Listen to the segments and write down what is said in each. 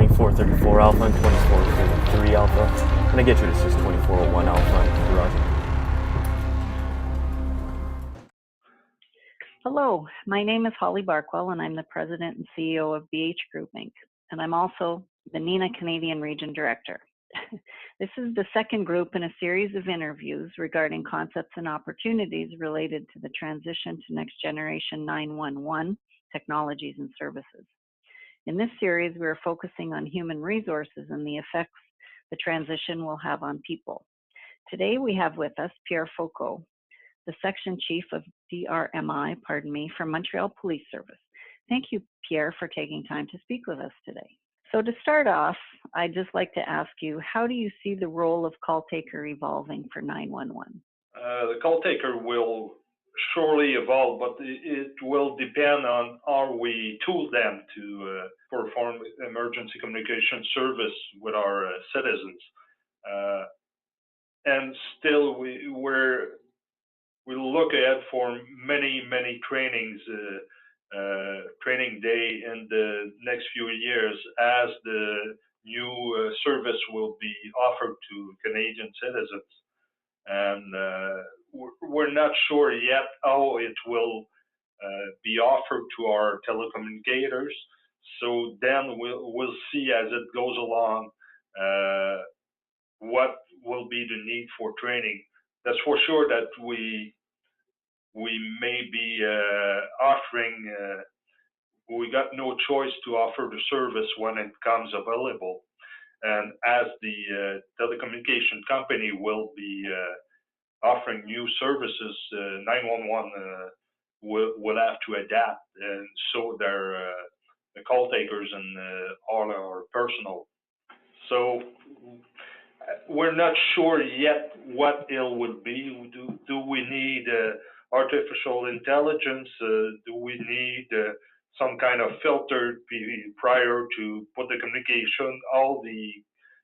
2434 Alpha and 2433 Alpha. Can I get you to assist 2401 Alpha? Roger. Hello, my name is Holly Barkwell, and I'm the President and CEO of BH Group, Inc., and I'm also the NENA Canadian Region Director. This is the second group in a series of interviews regarding concepts and opportunities related to the transition to next generation 911 technologies and services. In this series, we are focusing on human resources and the effects the transition will have on people. Today, we have with us Pierre Foucault, the Section Chief of DRMI, from Montreal Police Service. Thank you, Pierre, for taking time to speak with us today. So to start off, I'd just like to ask you, how do you see the role of call taker evolving for 911? The call taker will surely evolve, but it will depend on how we tool them to perform emergency communication service with our citizens. And still, we look ahead for many trainings, training day in the next few years as the new service will be offered to Canadian citizens. And we're not sure yet how it will be offered to our telecommunicators. So then we'll see as it goes along what will be the need for training. That's for sure that we may be offering, we got no choice to offer the service when it comes available. And as the telecommunication company will be offering new services, 911 will have to adapt, and so the call takers and all our personnel. So we're not sure yet what it will be. Do we need artificial intelligence? Do we need some kind of filter prior to put the communication, all the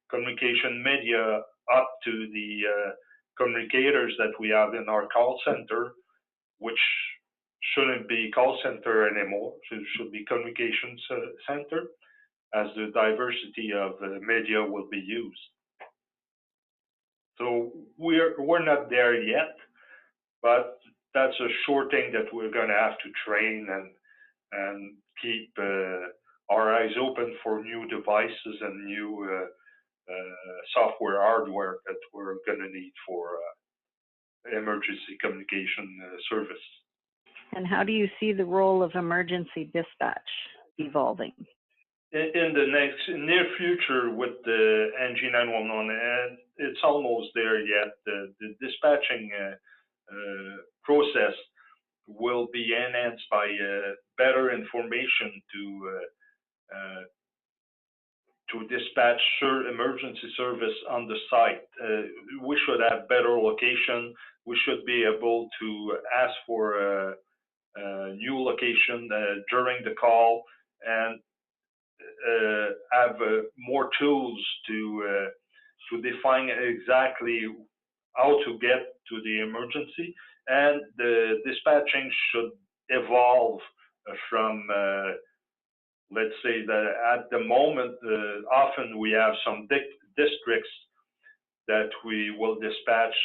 communication media up to the communicators that we have in our call center, which shouldn't be call center anymore, so it should be communication center, as the diversity of media will be used. So we're not there yet, but that's a sure thing that we're going to have to train and keep our eyes open for new devices and new software, hardware that we're going to need for emergency communication service. And how do you see the role of emergency dispatch evolving? In the near future with the NG911, and it's almost there yet, the dispatching process will be enhanced by better information to dispatch emergency service on the site. We should have better location. We should be able to ask for a new location during the call, and have more tools to define exactly how to get to the emergency. And the dispatching should evolve from, let's say that at the moment, often we have some districts that we will dispatch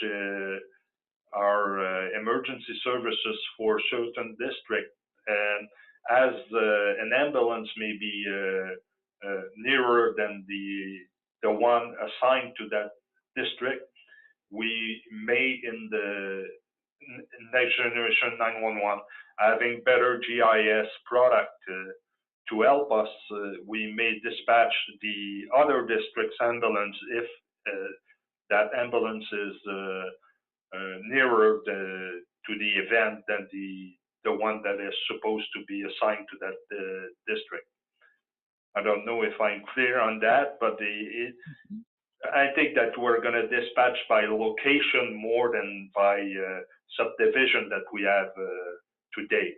our emergency services for certain district. And as an ambulance may be nearer than the one assigned to that district, we may, in the next generation 911, having better GIS product to help us, we may dispatch the other district's ambulance if that ambulance is nearer to the event than the one that is supposed to be assigned to that district. I don't know if I'm clear on that, but I think that we're going to dispatch by location more than by subdivision that we have today.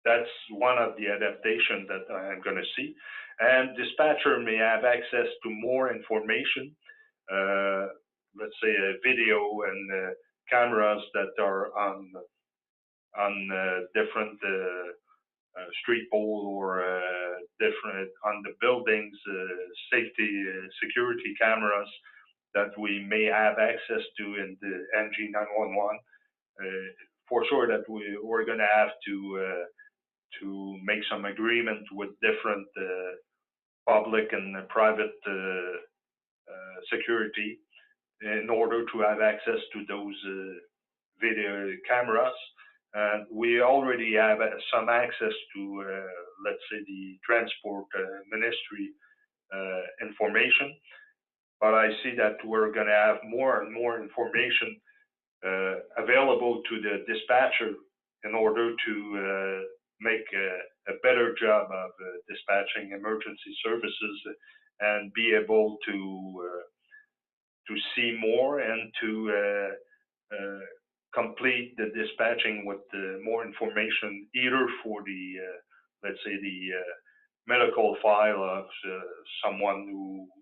That's one of the adaptations that I'm going to see. And dispatcher may have access to more information, let's say a video and cameras that are on different street pole or different on the buildings, safety, security cameras that we may have access to in the NG 911. For sure that we're going to have to make some agreement with different public and private security in order to have access to those video cameras. And we already have some access to, let's say, the transport ministry information. But I see that we're going to have more and more information available to the dispatcher in order to make a better job of dispatching emergency services and be able to see more and to complete the dispatching with more information, either for the, let's say, the medical file of someone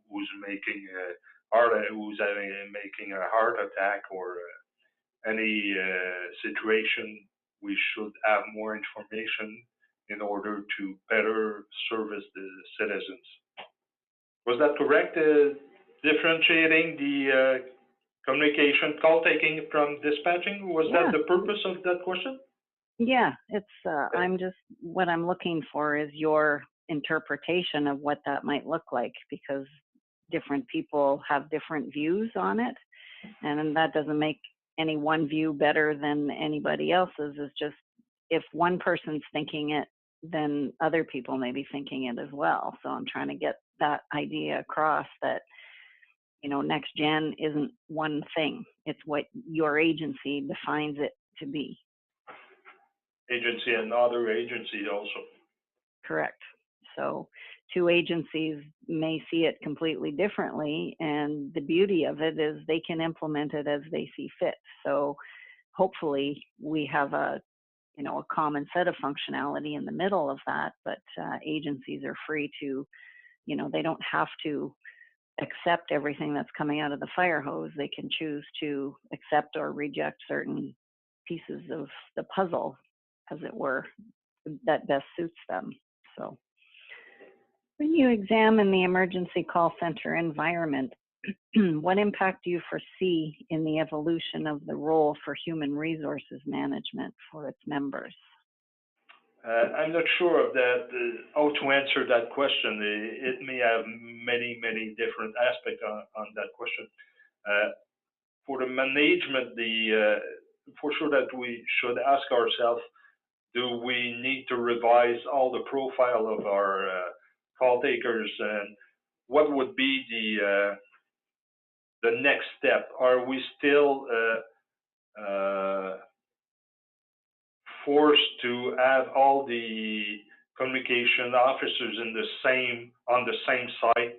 who's making making a heart attack or any situation. We should have more information in order to better service the citizens. Was that correct? Differentiating the communication call taking from dispatching? Was that the purpose of that question? Yeah, it's, what I'm looking for is your interpretation of what that might look like, because different people have different views on it. And that doesn't make any one view better than anybody else's. It's just, if one person's thinking it, then other people may be thinking it as well. So I'm trying to get that idea across that, you know, next gen isn't one thing. It's what your agency defines it to be. Agency and other agencies also. Correct. So two agencies may see it completely differently, and the beauty of it is they can implement it as they see fit. So hopefully we have a common set of functionality in the middle of that, but agencies are free to, they don't have to accept everything that's coming out of the fire hose. They can choose to accept or reject certain pieces of the puzzle, as it were, that best suits them. So when you examine the emergency call center environment, what impact do you foresee in the evolution of the role for human resources management for its members? I'm not sure of that, how to answer that question. It may have many, many different aspects on that question. For the management, for sure that we should ask ourselves, do we need to revise all the profile of our call takers, and what would be the next step? Are we still forced to have all the communication officers on the same site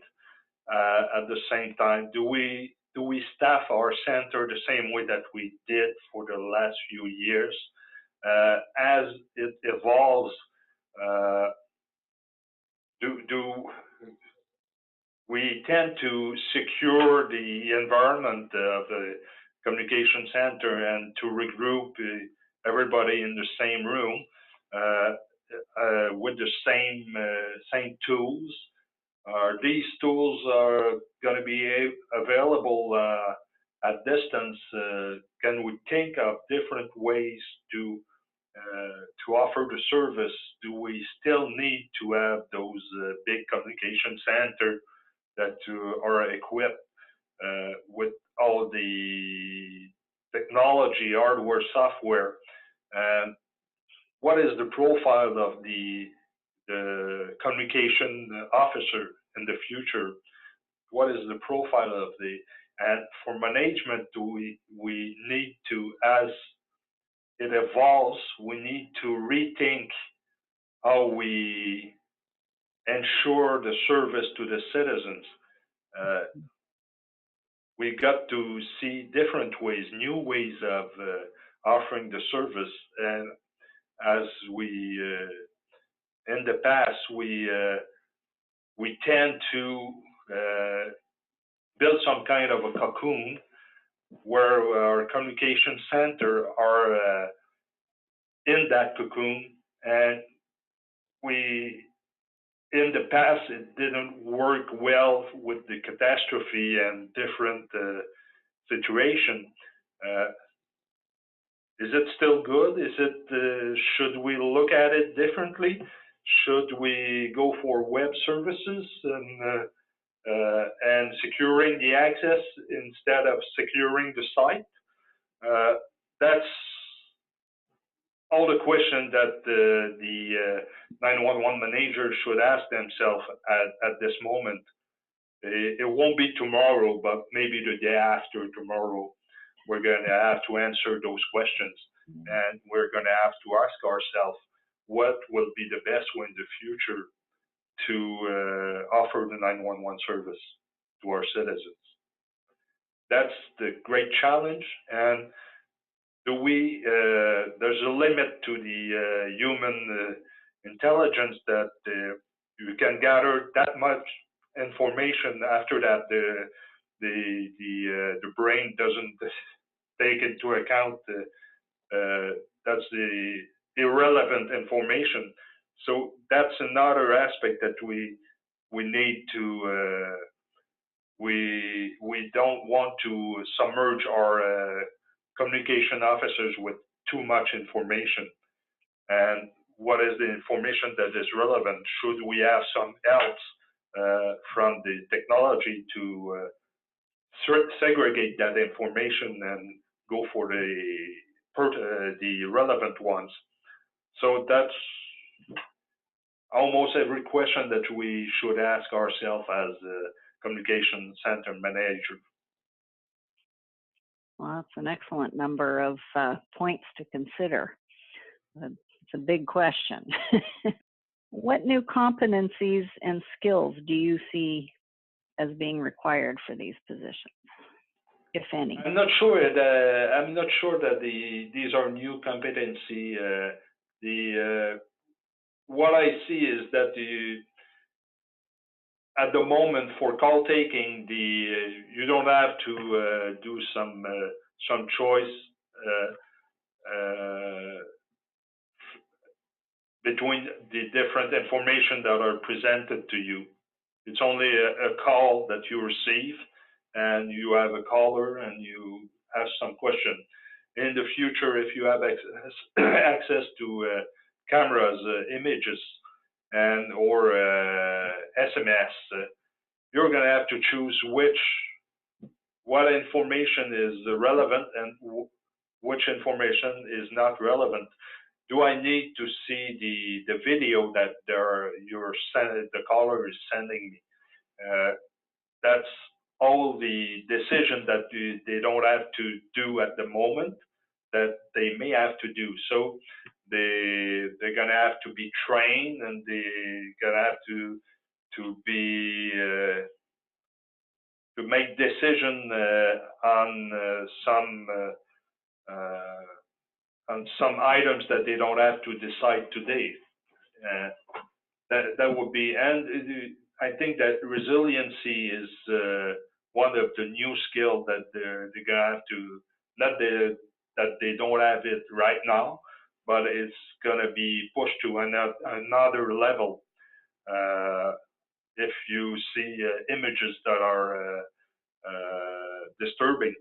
at the same time? Do we staff our center the same way that we did for the last few years? As it evolves, we tend to secure the environment of the communication center and to regroup everybody in the same room with the same tools? These tools are going to be available at distance. Can we think of different ways to offer the service? Do we still need to have those big communication centers that are equipped with all the technology, hardware, software? And what is the profile of the communication officer in the future? What is the profile of and for management, we need to, as it evolves, we need to rethink how we ensure the service to the citizens. We got to see different ways, new ways of offering the service. And as we, in the past, we tend to build some kind of a cocoon where our communication center are in that cocoon, and in the past, it didn't work well with the catastrophe and different situation. Is it still good? Should we look at it differently? Should we go for web services and securing the access instead of securing the site? That's all the questions that the 911 manager should ask themselves at this moment. It won't be tomorrow, but maybe the day after tomorrow, we're going to have to answer those questions. And we're going to have to ask ourselves, what will be the best way in the future to offer the 911 service to our citizens? That's the great challenge. And there's a limit to the human intelligence that you can gather that much information. After that, the brain doesn't take into account that's the irrelevant information. So that's another aspect that we need to. We don't want to submerge our communication officers with too much information. And what is the information that is relevant? Should we have some else from the technology to segregate that information and go for the relevant ones? So that's almost every question that we should ask ourselves as a communication center manager. Well, that's an excellent number of points to consider. It's a big question. What new competencies and skills do you see as being required for these positions, if any? I'm not sure that these are new competency. What I see is that at the moment for call taking, you don't have to do some choice between the different information that are presented to you. It's only a call that you receive, and you have a caller, and you have some question. In the future, if you have access to cameras, images, and or SMS, you're going to have to choose what information is relevant and which information is not relevant. Do I need to see the video that the caller is sending me? That's all the decision that they don't have to do at the moment that they may have to do. So they're going to have to be trained, and they're going to have to be to make decision on some items that they don't have to decide today. That would be, and I think that resiliency is one of the new skills that they're gonna have to, that they don't have it right now, but it's gonna be pushed to another level. If you see images that are disturbing,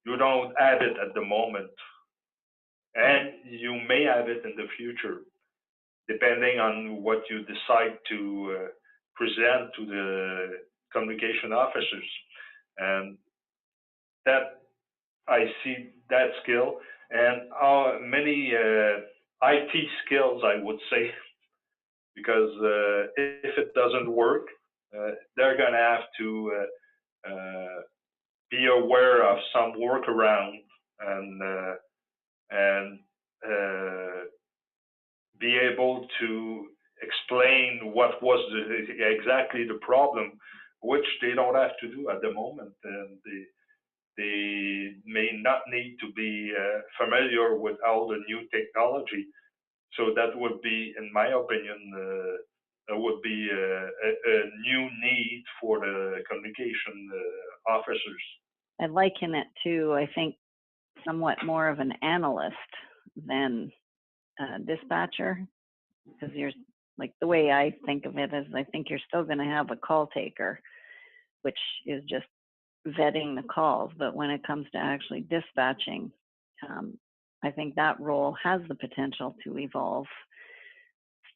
you don't have it at the moment, and you may have it in the future, depending on what you decide to present to the communication officers. And that, I see that skill, and many IT skills, I would say, because if it doesn't work, they're going to have to be aware of some workaround and be able to explain what was exactly the problem, which they don't have to do at the moment. And they may not need to be familiar with all the new technology. So that would be, in my opinion, would be a new need for the communication officers. I liken it to, I think, somewhat more of an analyst than a dispatcher. because you're like, the way I think of it is I think you're still going to have a call taker, which is just vetting the calls. But when it comes to actually dispatching, I think that role has the potential to evolve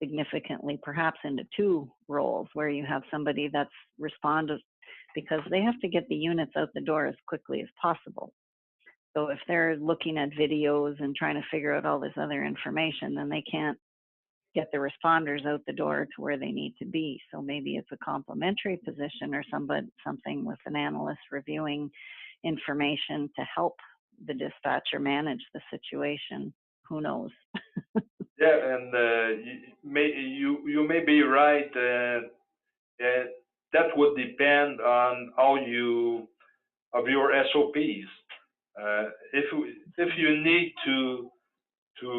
significantly, perhaps into two roles, where you have somebody that's responsive, because they have to get the units out the door as quickly as possible. So if they're looking at videos and trying to figure out all this other information, then they can't get the responders out the door to where they need to be. So maybe it's a complementary position, or something with an analyst reviewing information to help the dispatcher manage the situation. Who knows? Yeah, and you may be right. That would depend on how of your SOPs. If you need to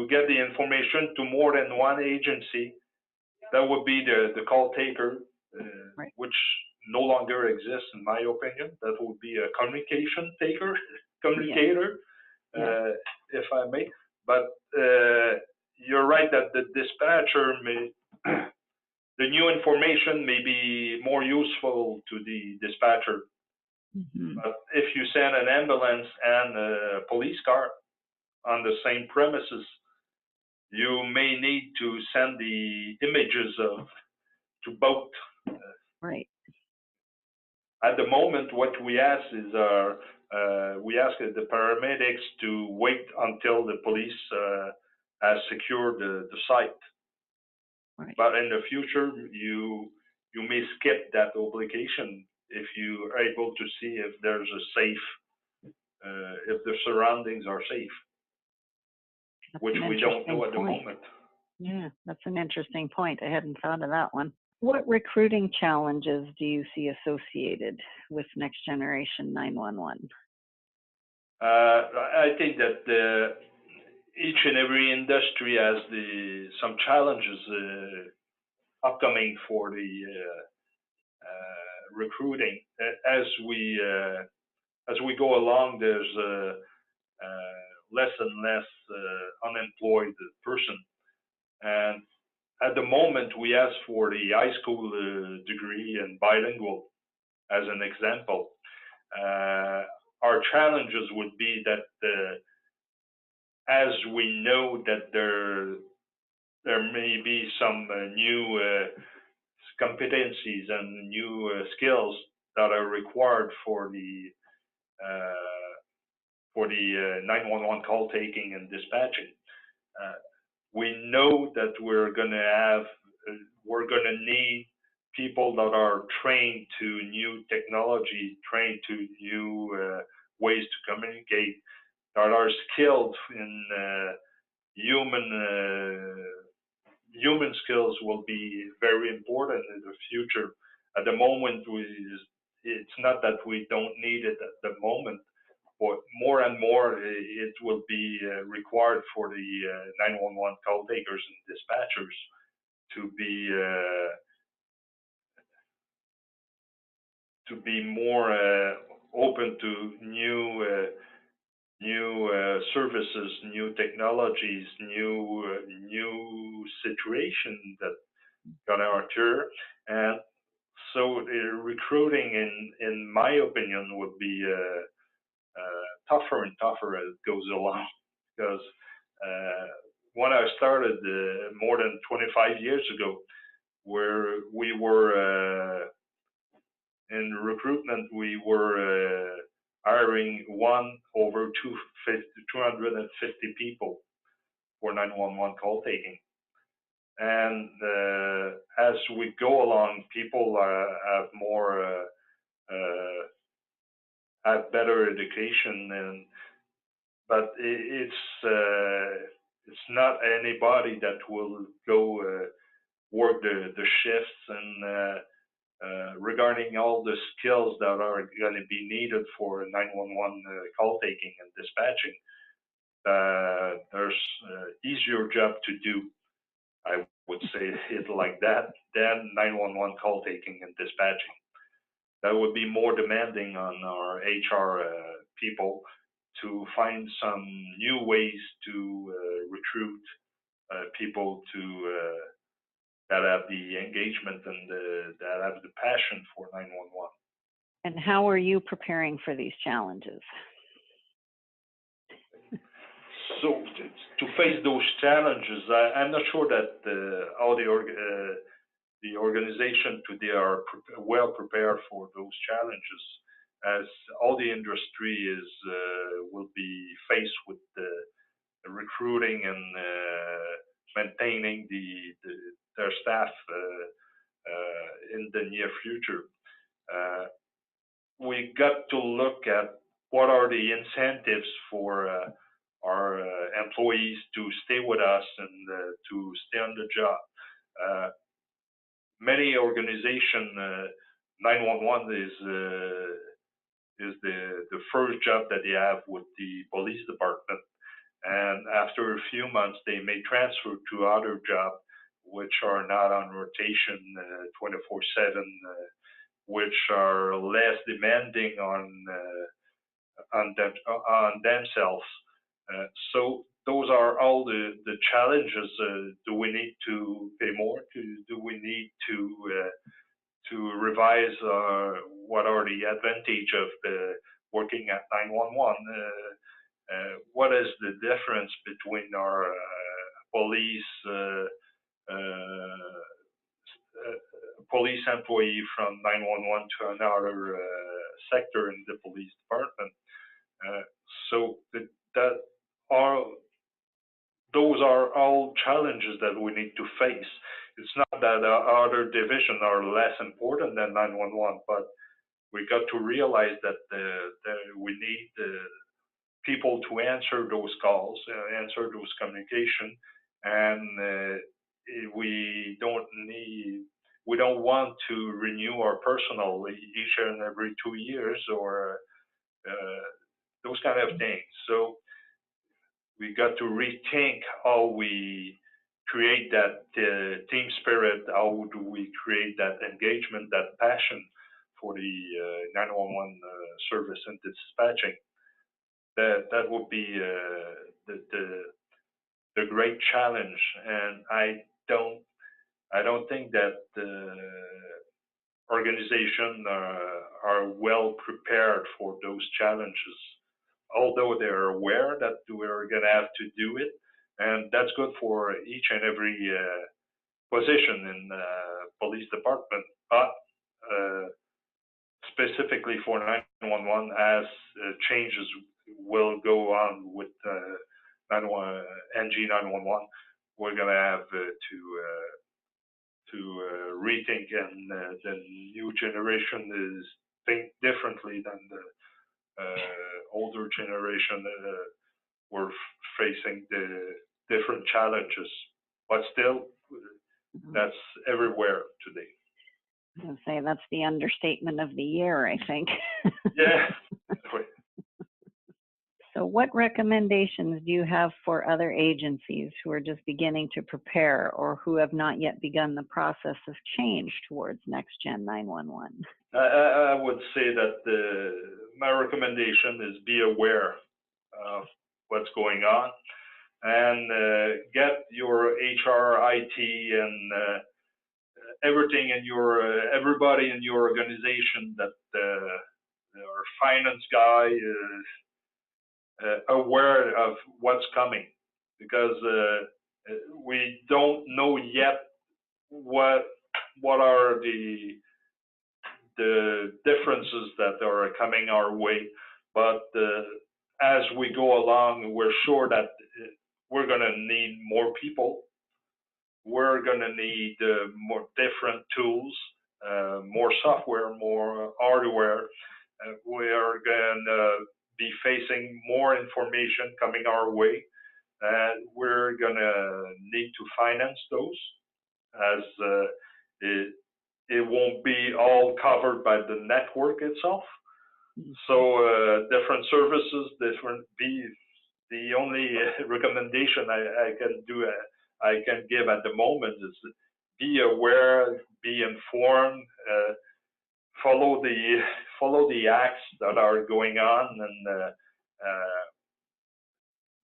get the information to more than one agency, that would be the call taker, Right. which no longer exists in my opinion. That would be a communicator, Yeah. if I may. But you're right that the dispatcher may, the new information may be more useful to the dispatcher. Mm-hmm. But if you send an ambulance and a police car on the same premises, you may need to send the images to both. Right. At the moment, what we ask is we ask the paramedics to wait until the police has secured the site. Right. But in the future, you may skip that obligation if you are able to see if there's a safe, if the surroundings are safe, That's which we don't know at the moment. Yeah, that's an interesting point. I hadn't thought of that one. What recruiting challenges do you see associated with Next Generation 911? I think that each and every industry has some challenges upcoming for the recruiting. As we go along, there's less and less unemployed person, and at the moment we ask for the high school degree and bilingual as an example. Our challenges would be that as we know that there may be some new competencies and new skills that are required for the 911 call taking and dispatching. We know that we're going to need people that are trained to new technology, trained to new ways to communicate, that are skilled in human skills will be very important in the future. At the moment, it's not that we don't need it at the moment, but more and more it will be required for the 911 call takers and dispatchers to be more open to new services, new technologies, new situations that gonna occur, and so recruiting, in my opinion, would be tougher and tougher as it goes along. Because when I started more than 25 years ago, where we were in recruitment, we were hiring 250 people for 911 call taking. And as we go along, people have better education, but it's not anybody that will go work the shifts and regarding all the skills that are going to be needed for 911 call taking and dispatching. There's easier job to do, I would say it like that, than 911 call taking and dispatching. That would be more demanding on our HR people to find some new ways to recruit people to that have the engagement and that have the passion for 911. And how are you preparing for these challenges? So to face those challenges, I'm not sure that all the organization today are well prepared for those challenges, as all the industry will be faced with the recruiting and maintaining their staff in the near future. We got to look at what are the incentives for our employees to stay with us and to stay on the job. Many organizations, 911 is the first job that they have with the police department, and after a few months they may transfer to other jobs which are not on rotation 24/7, which are less demanding on themselves. So those are all the challenges. Do we need to pay more? Do we need to revise what are the advantage of working at 911? What is the difference between our police employee from 911 to another sector in the police department? So those are all challenges that we need to face. It's not that other divisions are less important than 911, but we got to realize that we need people to answer those calls, answer those communication, and we don't want to renew our personnel each and every 2 years or those kind of things. So we got to rethink how we create that team spirit. How do we create that engagement, that passion for the 911 service and dispatching? That would be the great challenge, and I don't think that organizations are well prepared for those challenges, although they're aware that we're going to have to do it, and that's good for each and every position in the police department, but specifically for 911, as changes will go on with NG 911, we're going to have to rethink, and the new generation is think differently than the older generation. We're facing the different challenges, but still, that's everywhere today. I was gonna say that's the understatement of the year, I think. Yeah. So what recommendations do you have for other agencies who are just beginning to prepare or who have not yet begun the process of change towards Next Gen 911? I would say that my recommendation is be aware of what's going on and get your HR, IT, and everything in everybody in your organization, that our finance guy is aware of what's coming, because we don't know yet what are the differences that are coming our way, but as we go along, we're sure that we're going to need more people. We're going to need more different tools, more software, more hardware. We are going to be facing more information coming our way, and we're going to need to finance those, as it won't be all covered by the network itself. So different services, different fees. The only recommendation I can give at the moment is be aware, be informed, follow the acts that are going on, and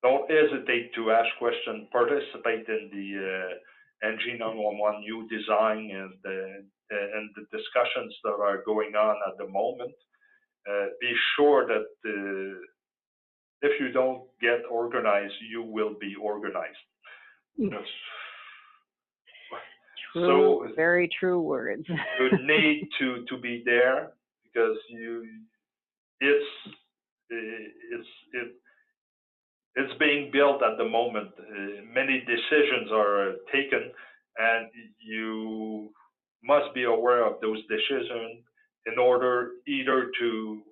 don't hesitate to ask questions, participate in NG911 new design and the discussions that are going on at the moment. Be sure that if you don't get organized, you will be organized. True, so very true words. You need to be there because it's being built at the moment. Many decisions are taken, and you must be aware of those decisions in order either to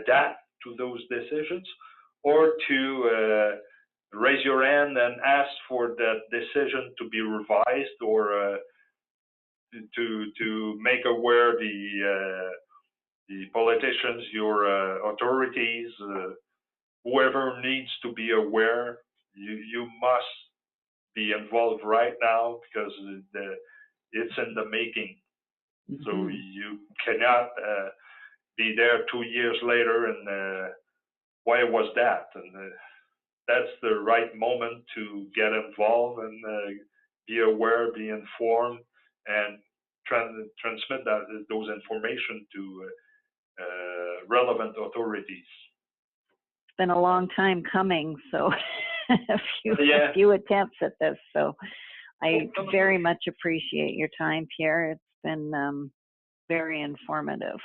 adapt to those decisions or to raise your hand and ask for that decision to be revised or to make aware the politicians, your authorities, whoever needs to be aware. You must be involved right now because it's in the making. Mm-hmm. So you cannot be there 2 years later and why was that? And that's the right moment to get involved and be aware, be informed, and transmit those information to relevant authorities. It's been a long time coming, so a few attempts at this. So I very much appreciate your time, Pierre. It's been very informative.